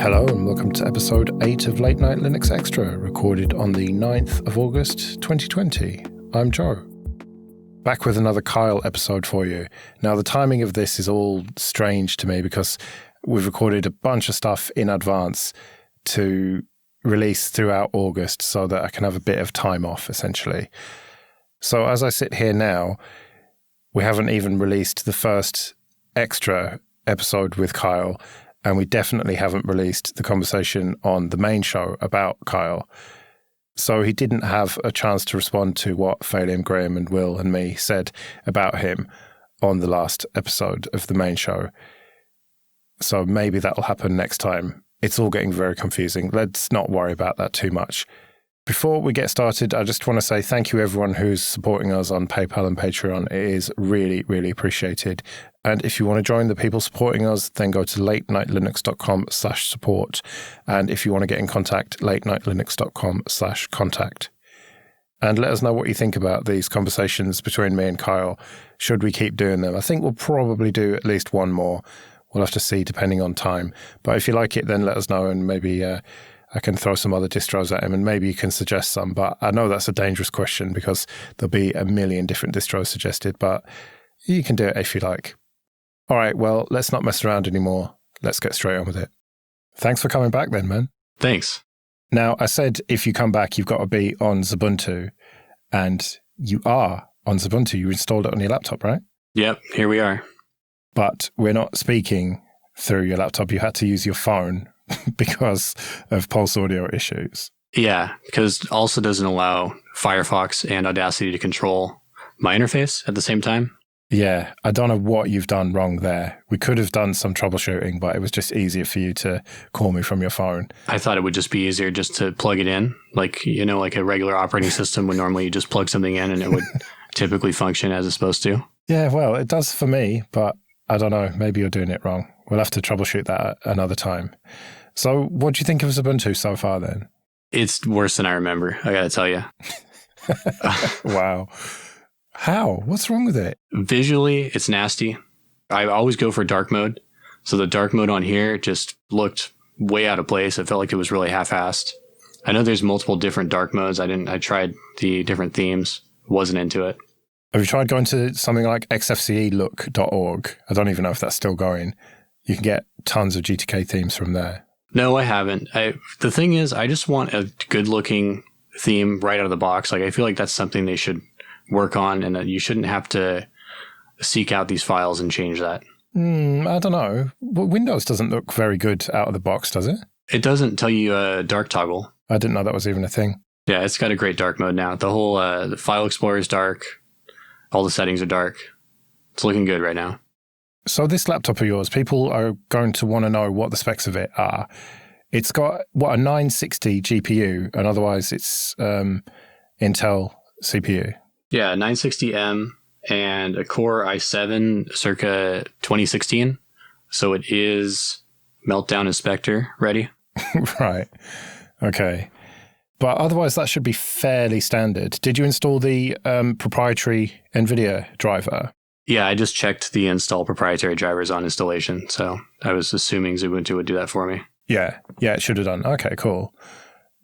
Hello and welcome to episode 8 of Late Night Linux Extra, recorded on the 9th of August 2020. I'm Joe. Back with another Kyle episode for you. Now the timing of this is all strange to me because we've recorded a bunch of stuff in advance to release throughout August so that I can have a bit of time off, essentially. So as I sit here now, we haven't even released the first extra episode with Kyle, and we definitely haven't released the conversation on the main show about Kyle. So he didn't have a chance to respond to what Phelim, Graham and Will and me said about him on the last episode of the main show. So maybe that'll happen next time. It's all getting very confusing. Let's not worry about that too much. Before we get started, I just want to say thank you everyone who's supporting us on PayPal and Patreon. It is really, really appreciated. And if you want to join the people supporting us, then go to latenightlinux.com/support. And if you want to get in contact, latenightlinux.com/contact. And let us know what you think about these conversations between me and Kyle. Should we keep doing them? I think we'll probably do at least one more. We'll have to see depending on time. But if you like it, then let us know and maybe I can throw some other distros at him and maybe you can suggest some. But I know that's a dangerous question because there'll be a million different distros suggested, but you can do it if you like. All right, well, let's not mess around anymore. Let's get straight on with it. Thanks for coming back then, man. Thanks. Now, I said if you come back, you've got to be on Xubuntu, and you are on Xubuntu. You installed it on your laptop, right? Yep, here we are. But we're not speaking through your laptop. You had to use your phone because of Pulse Audio issues. Yeah, because it also doesn't allow Firefox and Audacity to control my interface at the same time. Yeah, I don't know what you've done wrong there. We could have done some troubleshooting, but it was just easier for you to call me from your phone. I thought it would just be easier just to plug it in. Like a regular operating system would normally just plug something in and it would typically function as it's supposed to. Yeah, well, it does for me, but I don't know. Maybe you're doing it wrong. We'll have to troubleshoot that another time. So what do you think of Ubuntu so far then? It's worse than I remember, I got to tell you. Wow. How? What's wrong with it? Visually, it's nasty. I always go for dark mode. So the dark mode on here just looked way out of place. It felt like it was really half-assed. I know there's multiple different dark modes. I tried the different themes. Wasn't into it. Have you tried going to something like XFCElook.org? I don't even know if that's still going. You can get tons of GTK themes from there. No, I haven't. The thing is, I just want a good-looking theme right out of the box. Like I feel like that's something they should work on, and that you shouldn't have to seek out these files and change that. I don't know. But Windows doesn't look very good out of the box, does it? It doesn't tell you a dark toggle. I didn't know that was even a thing. Yeah, it's got a great dark mode now. The whole the file explorer is dark. All the settings are dark. It's looking good right now. So this laptop of yours, people are going to want to know what the specs of it are. It's got, a 960 GPU, and otherwise it's Intel CPU. Yeah, 960M and a Core i7 circa 2016. So it is Meltdown Inspector ready. Right. Okay. But otherwise, that should be fairly standard. Did you install the proprietary NVIDIA driver? Yeah, I just checked the install proprietary drivers on installation. So I was assuming Xubuntu would do that for me. Yeah, it should have done. Okay, cool.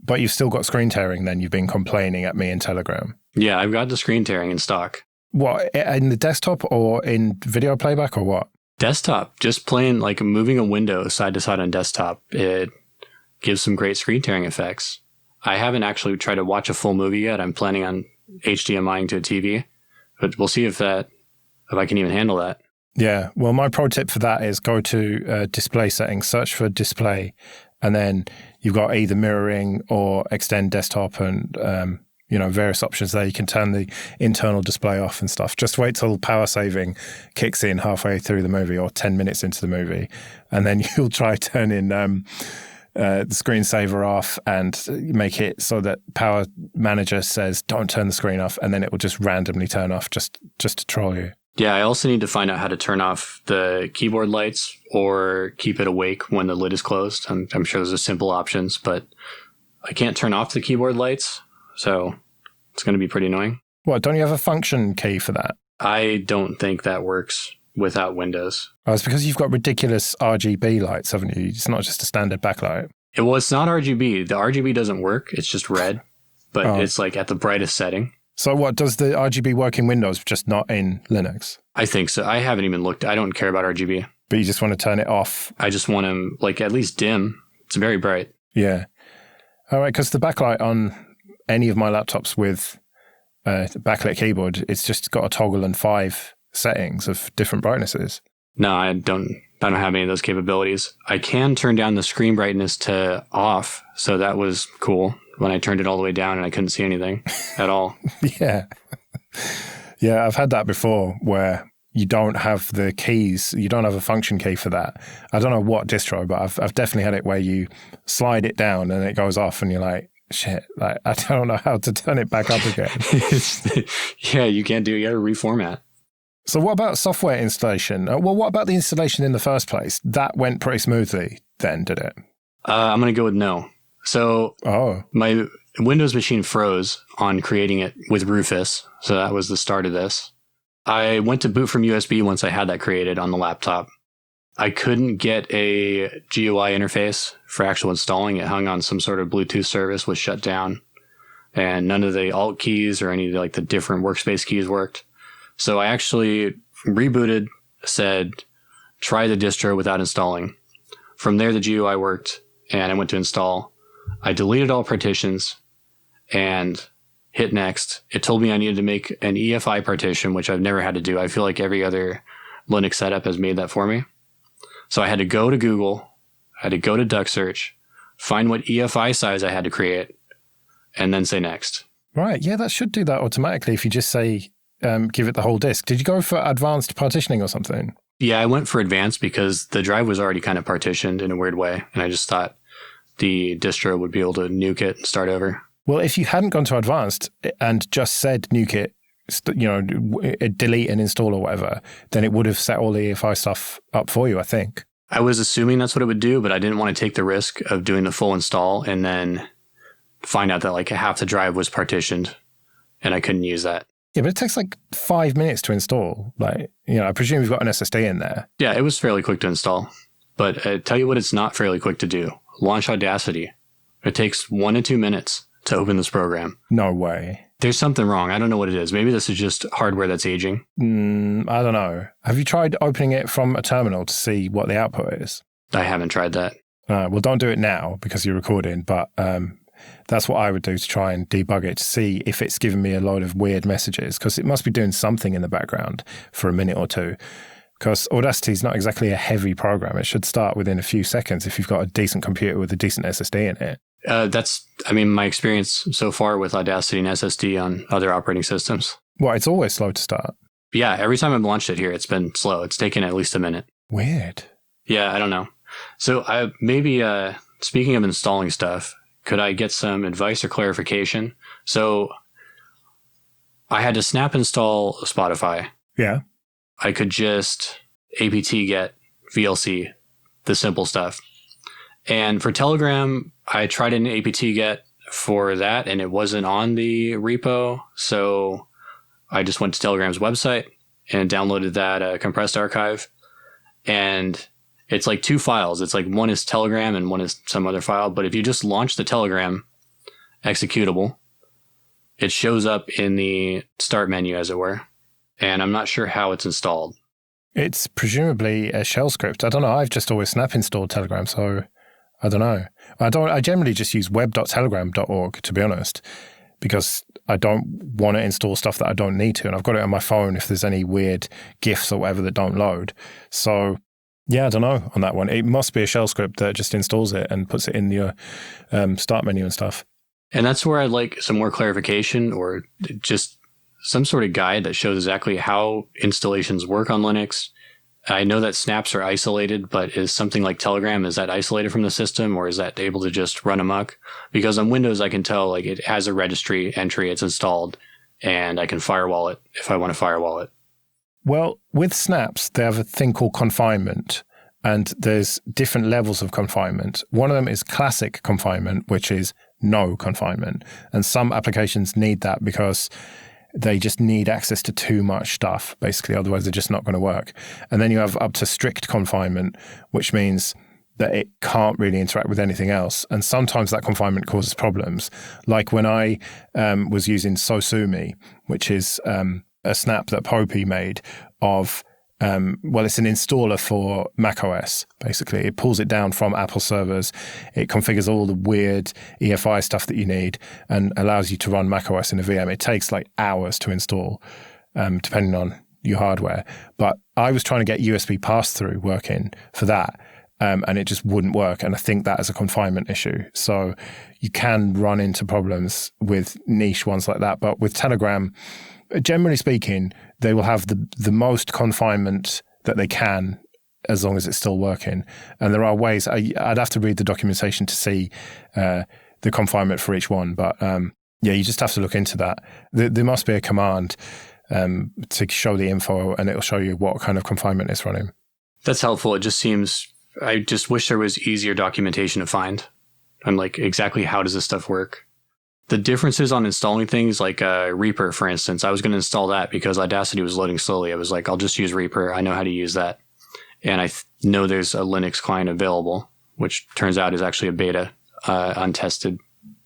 But you've still got screen tearing then. You've been complaining at me in Telegram. Yeah, I've got the screen tearing in stock. What, in the desktop or in video playback or what? Desktop. Just playing, like moving a window side to side on desktop. It gives some great screen tearing effects. I haven't actually tried to watch a full movie yet. I'm planning on HDMIing to a TV, but we'll see if I can even handle that. Yeah. Well, my pro tip for that is go to display settings, search for display, and then you've got either mirroring or extend desktop and, various options there. You can turn the internal display off and stuff. Just wait till power saving kicks in halfway through the movie or 10 minutes into the movie. And then you'll try turning the screensaver off and make it so that Power Manager says, don't turn the screen off. And then it will just randomly turn off just to troll you. Yeah, I also need to find out how to turn off the keyboard lights or keep it awake when the lid is closed. I'm sure those are simple options, but I can't turn off the keyboard lights, so it's going to be pretty annoying. What, don't you have a function key for that? I don't think that works. without Windows. Oh, it's because you've got ridiculous RGB lights, haven't you? It's not just a standard backlight. Well, it's not RGB. The RGB doesn't work. It's just red, but it's like at the brightest setting. So what, does the RGB work in Windows, just not in Linux? I think so. I haven't even looked. I don't care about RGB. But you just want to turn it off? I just want them, like, at least dim. It's very bright. Yeah. All right, because the backlight on any of my laptops with a backlit keyboard, it's just got a toggle and 5 settings of different brightnesses. No, I don't have any of those capabilities. I can turn down the screen brightness to off, so that was cool when I turned it all the way down and I couldn't see anything at all. Yeah. Yeah, I've had that before where you don't have the keys, you don't have a function key for that. I don't know what distro, but I've definitely had it where you slide it down and it goes off and you're like, shit, like I don't know how to turn it back up again. Yeah, you can't do it. You got to reformat. So what about software installation? Well, what about the installation in the first place? That went pretty smoothly then, did it? I'm going to go with no. So my Windows machine froze on creating it with Rufus. So that was the start of this. I went to boot from USB once I had that created on the laptop. I couldn't get a GUI interface for actual installing. It hung on some sort of Bluetooth service, was shut down, and none of the alt keys or any of like the different workspace keys worked. So I actually rebooted, said, try the distro without installing. From there, the GUI worked, and I went to install. I deleted all partitions and hit next. It told me I needed to make an EFI partition, which I've never had to do. I feel like every other Linux setup has made that for me. So I had to go to Google, I had to go to Duck Search, find what EFI size I had to create, and then say next. Right. Yeah, that should do that automatically if you just say, give it the whole disk. Did you go for advanced partitioning or something? Yeah, I went for advanced because the drive was already kind of partitioned in a weird way. And I just thought the distro would be able to nuke it and start over. Well, if you hadn't gone to advanced and just said nuke it, delete and install or whatever, then it would have set all the EFI stuff up for you, I think. I was assuming that's what it would do, but I didn't want to take the risk of doing the full install and then find out that like half the drive was partitioned and I couldn't use that. Yeah, but it takes like 5 minutes to install. Like, I presume you've got an SSD in there. Yeah, it was fairly quick to install. But I tell you what, it's not fairly quick to do. Launch Audacity. It takes 1 to 2 minutes to open this program. No way. There's something wrong. I don't know what it is. Maybe this is just hardware that's aging. I don't know. Have you tried opening it from a terminal to see what the output is? I haven't tried that. Well, don't do it now because you're recording, but that's what I would do to try and debug it to see if it's giving me a load of weird messages, because it must be doing something in the background for a minute or two. Because Audacity is not exactly a heavy program. It should start within a few seconds if you've got a decent computer with a decent SSD in it. That's my experience so far with Audacity and SSD on other operating systems. Well, it's always slow to start. Yeah, every time I've launched it here, it's been slow. It's taken at least a minute. Weird. Yeah, I don't know. So maybe speaking of installing stuff, could I get some advice or clarification? So I had to snap install Spotify. Yeah. I could just apt-get VLC, the simple stuff. And for Telegram, I tried an apt-get for that, and it wasn't on the repo. So I just went to Telegram's website and downloaded that compressed archive. And it's like 2 files. It's like one is Telegram and one is some other file. But if you just launch the Telegram executable, it shows up in the start menu, as it were. And I'm not sure how it's installed. It's presumably a shell script. I don't know. I've just always snap installed Telegram, so I don't know. I generally just use web.telegram.org, to be honest, because I don't want to install stuff that I don't need to. And I've got it on my phone if there's any weird GIFs or whatever that don't load. So yeah, I don't know on that one. It must be a shell script that just installs it and puts it in your start menu and stuff. And that's where I'd like some more clarification or just some sort of guide that shows exactly how installations work on Linux. I know that snaps are isolated, but is something like Telegram, is that isolated from the system, or is that able to just run amok? Because on Windows, I can tell like it has a registry entry, it's installed, and I can firewall it if I want to firewall it. Well, with snaps, they have a thing called confinement, and there's different levels of confinement. One of them is classic confinement, which is no confinement. And some applications need that because they just need access to too much stuff, basically. Otherwise, they're just not going to work. And then you have up to strict confinement, which means that it can't really interact with anything else. And sometimes that confinement causes problems. Like when I was using Sosumi, which is a snap that Popey made of, it's an installer for macOS, basically. It pulls it down from Apple servers. It configures all the weird EFI stuff that you need and allows you to run macOS in a VM. It takes like hours to install, depending on your hardware. But I was trying to get USB pass-through working for that, and it just wouldn't work. And I think that is a confinement issue. So you can run into problems with niche ones like that. But with Telegram, generally speaking, they will have the most confinement that they can as long as it's still working. And there are ways, I'd have to read the documentation to see the confinement for each one. But you just have to look into that. There must be a command to show the info, and it'll show you what kind of confinement it's running. That's helpful. It just seems, I just wish there was easier documentation to find on like exactly how does this stuff work. The differences on installing things like Reaper, for instance, I was going to install that because Audacity was loading slowly. I was like, I'll just use Reaper. I know how to use that. And I know there's a Linux client available, which turns out is actually a beta, untested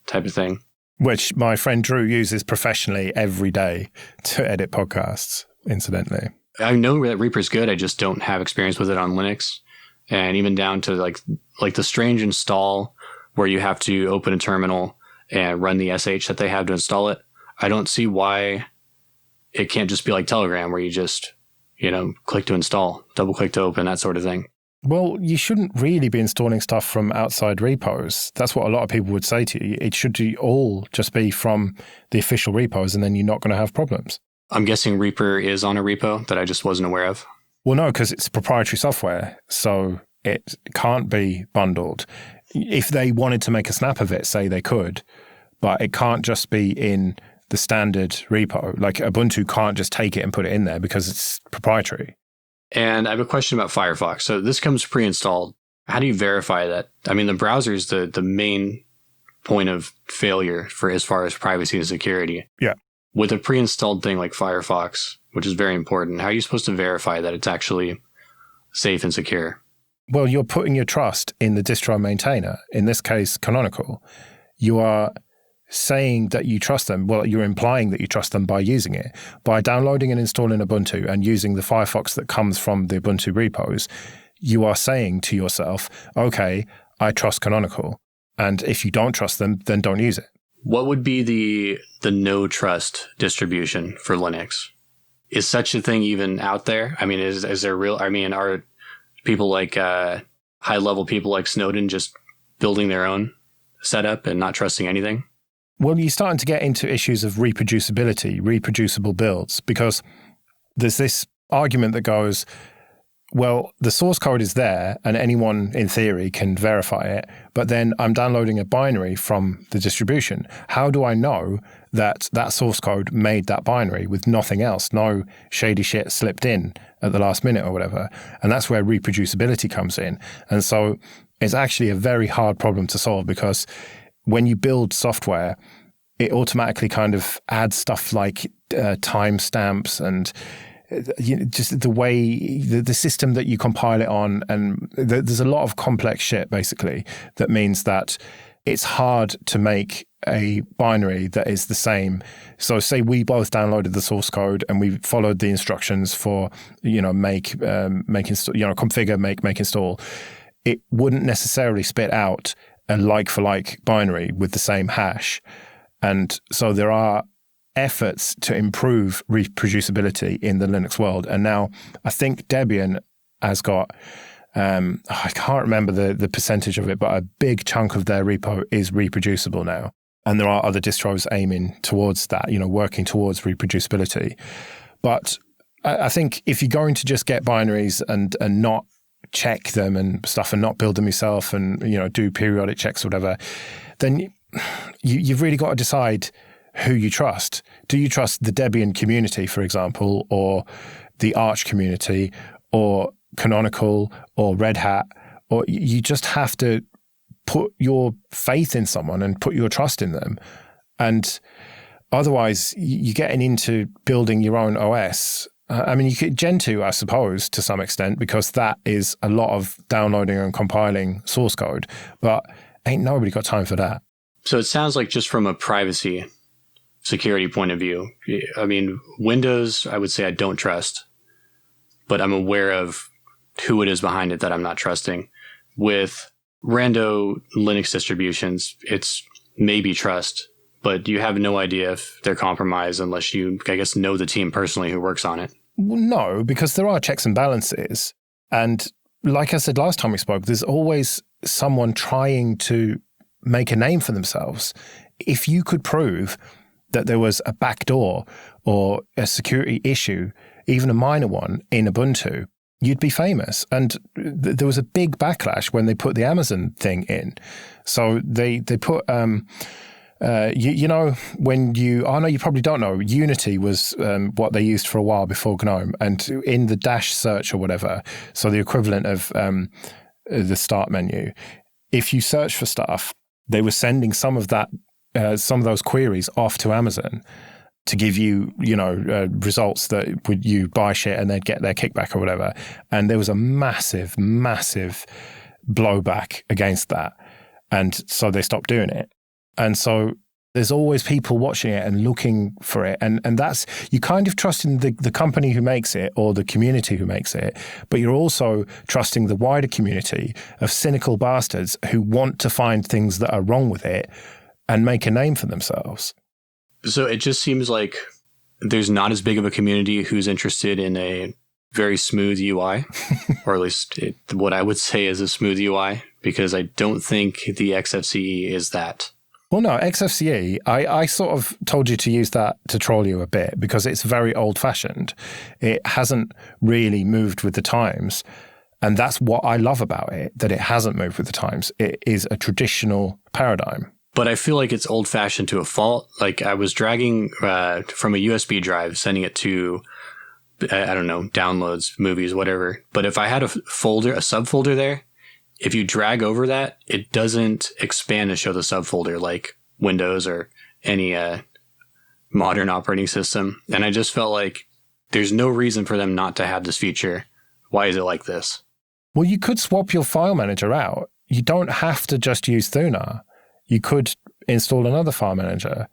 type of thing. Which my friend Drew uses professionally every day to edit podcasts, incidentally. I know that Reaper's good. I just don't have experience with it on Linux. And even down to like the strange install where you have to open a terminal and run the SH that they have to install it. I don't see why it can't just be like Telegram where you just, click to install, double click to open, that sort of thing. Well, you shouldn't really be installing stuff from outside repos. That's what a lot of people would say to you. It should all just be from the official repos, and then you're not going to have problems. I'm guessing Reaper is on a repo that I just wasn't aware of. Well, no, because it's proprietary software, so it can't be bundled. If they wanted to make a snap of it, say they could, but it can't just be in the standard repo. Like Ubuntu can't just take it and put it in there because it's proprietary. And I have a question about Firefox. So this comes pre-installed. How do you verify that? I mean, the browser is the main point of failure for as far as privacy and security. Yeah. With a pre-installed thing like Firefox, which is very important, how are you supposed to verify that it's actually safe and secure? Well, you're putting your trust in the distro maintainer, in this case, Canonical. You are saying that you trust them. Well, you're implying that you trust them by using it. By downloading and installing Ubuntu and using the Firefox that comes from the Ubuntu repos, you are saying to yourself, okay, I trust Canonical. And if you don't trust them, then don't use it. What would be the no trust distribution for Linux? Is such a thing even out there? I mean, is there real? I mean, are people like high level people like Snowden just building their own setup and not trusting anything? Well, you're starting to get into issues of reproducibility, reproducible builds, because there's this argument that goes, well, the source code is there and anyone in theory can verify it, but then I'm downloading a binary from the distribution. How do I know that that source code made that binary with nothing else, no shady shit slipped in at the last minute or whatever? And that's where reproducibility comes in. And so it's actually a very hard problem to solve, because when you build software, it automatically kind of adds stuff like timestamps and just the way the system that you compile it on, and there's a lot of complex shit basically that means that it's hard to make a binary that is the same. So say we both downloaded the source code and we followed the instructions for make install, configure, make install. It wouldn't necessarily spit out a like for like binary with the same hash. And so there are efforts to improve reproducibility in the Linux world. And now I think Debian has got, I can't remember the percentage of it, but a big chunk of their repo is reproducible now. And there are other distros aiming towards that, working towards reproducibility. But I think if you're going to just get binaries and not check them and stuff and not build them yourself and, do periodic checks or whatever, then you've really got to decide who you trust. Do you trust the Debian community, for example, or the Arch community, or Canonical, or Red Hat? Or you just have to put your faith in someone and put your trust in them. And Otherwise, you're getting into building your own OS. I mean, you could Gentoo, I suppose, to some extent, because that is a lot of downloading and compiling source code. But ain't nobody got time for that. So it sounds like just from a privacy security point of view, I mean, Windows, I would say I don't trust, but I'm aware of who it is behind it that I'm not trusting. With rando Linux distributions, it's maybe trust, but you have no idea if they're compromised unless you, I guess, know the team personally who works on it. Well, no, because there are checks and balances. And like I said last time we spoke, there's always someone trying to make a name for themselves. If you could prove that there was a backdoor or a security issue, even a minor one, in Ubuntu, you'd be famous. And there was a big backlash when they put the Amazon thing in. So they put, you know, when you, oh no, you probably don't know, Unity was what they used for a while before GNOME. And in the dash search or whatever, so the equivalent of the start menu, if you search for stuff, they were sending some of those queries off to Amazon to give you, results that would you buy shit and they'd get their kickback or whatever. And there was a massive, massive blowback against that. And so they stopped doing it. And so there's always people watching it and looking for it. And that's, you kind of trust in the company who makes it or the community who makes it, but you're also trusting the wider community of cynical bastards who want to find things that are wrong with it and make a name for themselves. So it just seems like there's not as big of a community who's interested in a very smooth UI, or at least what I would say is a smooth UI, because I don't think the XFCE is that. Well, no, XFCE, I sort of told you to use that to troll you a bit because it's very old-fashioned. It hasn't really moved with the times. And that's what I love about it, that it hasn't moved with the times. It is a traditional paradigm. But I feel like it's old-fashioned to a fault. Like I was dragging from a USB drive, sending it to, I don't know, downloads, movies, whatever. But if I had a folder, a subfolder there, if you drag over that, it doesn't expand to show the subfolder like Windows or any modern operating system. And I just felt like there's no reason for them not to have this feature. Why is it like this? Well, you could swap your file manager out. You don't have to just use Thunar. You could install another file manager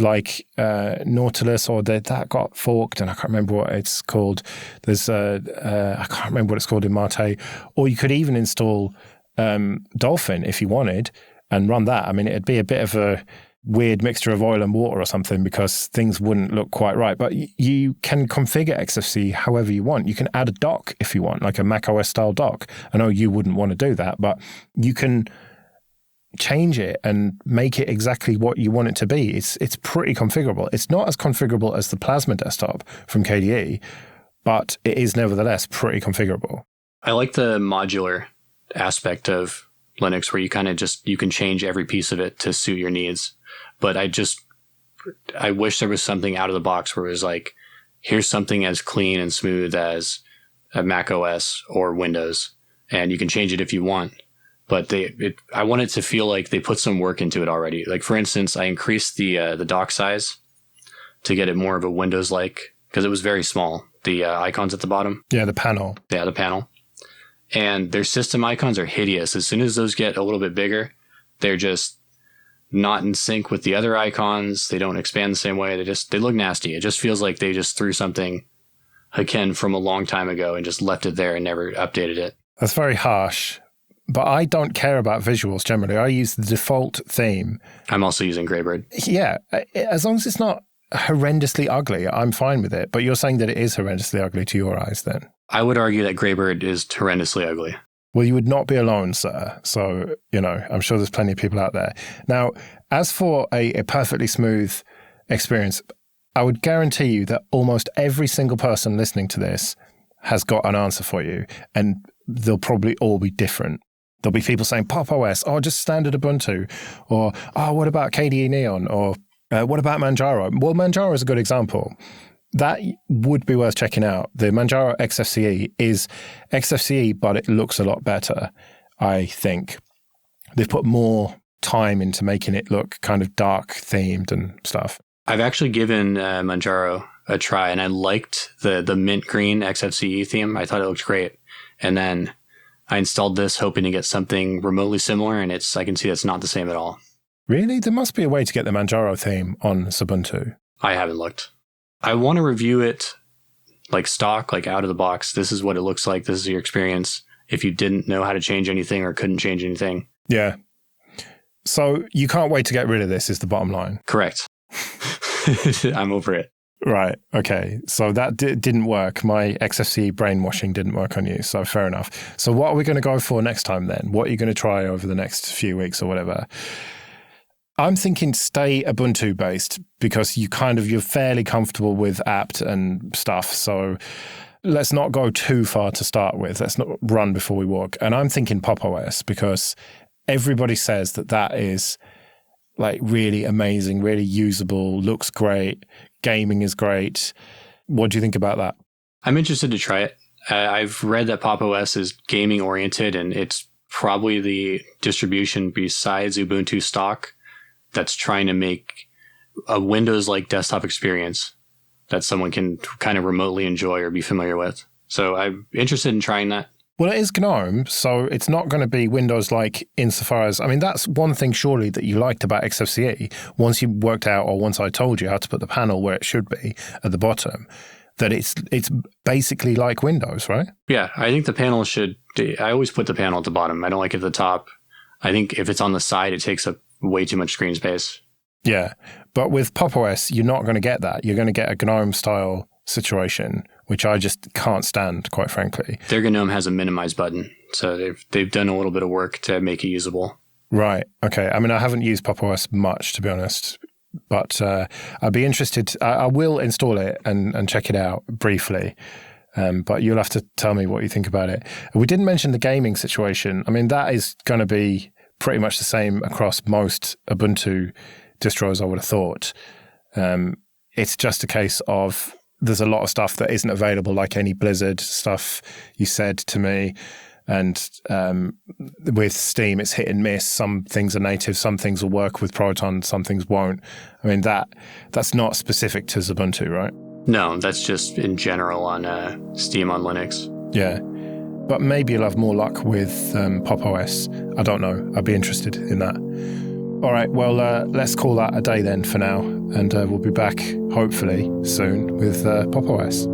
like Nautilus, or that got forked and I can't remember what it's called. There's I can't remember what it's called in Mate. Or you could even install Dolphin if you wanted and run that. I mean, it'd be a bit of a weird mixture of oil and water or something because things wouldn't look quite right. But you can configure XFCE however you want. You can add a dock if you want, like a macOS style dock. I know you wouldn't want to do that, but you can change it and make it exactly what you want it to be. It's pretty configurable. It's not as configurable as the Plasma desktop from KDE, but it is nevertheless pretty configurable. I like the modular aspect of Linux where you kind of you can change every piece of it to suit your needs. But I wish there was something out of the box where it was like, here's something as clean and smooth as a Mac OS or Windows, and you can change it if you want. But I want it to feel like they put some work into it already. Like, for instance, I increased the dock size to get it more of a Windows-like, because it was very small, the icons at the bottom. Yeah, the panel. Yeah, the panel. And their system icons are hideous. As soon as those get a little bit bigger, they're just not in sync with the other icons. They don't expand the same way. They look nasty. It just feels like they just threw something again from a long time ago and just left it there and never updated it. That's very harsh. But I don't care about visuals generally. I use the default theme. I'm also using Graybird. Yeah, as long as it's not horrendously ugly, I'm fine with it. But you're saying that it is horrendously ugly to your eyes then? I would argue that Graybird is horrendously ugly. Well, you would not be alone, sir. So, I'm sure there's plenty of people out there. Now, as for a perfectly smooth experience, I would guarantee you that almost every single person listening to this has got an answer for you. And they'll probably all be different. There'll be people saying Pop OS, just standard Ubuntu, or what about KDE Neon, or what about Manjaro? Well, Manjaro is a good example. That would be worth checking out. The Manjaro XFCE is XFCE, but it looks a lot better, I think. They've put more time into making it look kind of dark themed and stuff. I've actually given Manjaro a try, and I liked the mint green XFCE theme. I thought it looked great. And then I installed this hoping to get something remotely similar, and I can see that's not the same at all. Really? There must be a way to get the Manjaro theme on Xubuntu. I haven't looked. I want to review it like stock, like out of the box. This is what it looks like. This is your experience. If you didn't know how to change anything or couldn't change anything. Yeah. So you can't wait to get rid of this is the bottom line. Correct. I'm over it. Right. Okay. So that didn't work. My XFCE brainwashing didn't work on you. So fair enough. So what are we going to go for next time then? What are you going to try over the next few weeks or whatever? I'm thinking stay Ubuntu based because you're fairly comfortable with apt and stuff. So let's not go too far to start with. Let's not run before we walk. And I'm thinking Pop! OS because everybody says that is like really amazing, really usable, looks great, gaming is great. What do you think about that? I'm interested to try it. I've read that Pop! OS is gaming oriented, and it's probably the distribution besides Ubuntu stock that's trying to make a Windows-like desktop experience that someone can kind of remotely enjoy or be familiar with. So I'm interested in trying that. Well, it is GNOME, so it's not going to be Windows-like insofar as, I mean, that's one thing surely that you liked about XFCE. Once you worked out, or once I told you how to put the panel where it should be at the bottom, that it's basically like Windows, right? Yeah, I think the panel I always put the panel at the bottom. I don't like it at the top. I think if it's on the side, it takes up way too much screen space. Yeah, but with Pop! OS, you're not going to get that. You're going to get a GNOME-style situation, which I just can't stand, quite frankly. Their GNOME has a minimize button, so they've done a little bit of work to make it usable. Right. Okay. I mean, I haven't used Pop! OS much, to be honest, but I'd be interested. I will install it and check it out briefly, but you'll have to tell me what you think about it. We didn't mention the gaming situation. I mean, that is going to be pretty much the same across most Ubuntu distros, I would have thought. It's just a case of there's a lot of stuff that isn't available, like any Blizzard stuff you said to me. And with Steam, it's hit and miss. Some things are native, some things will work with Proton, some things won't. I mean, that's not specific to Xubuntu, right? No, that's just in general on Steam on Linux. Yeah. But maybe you'll have more luck with Pop! OS. I don't know. I'd be interested in that. All right, well, let's call that a day then for now. And we'll be back, hopefully, soon with Pop! OS.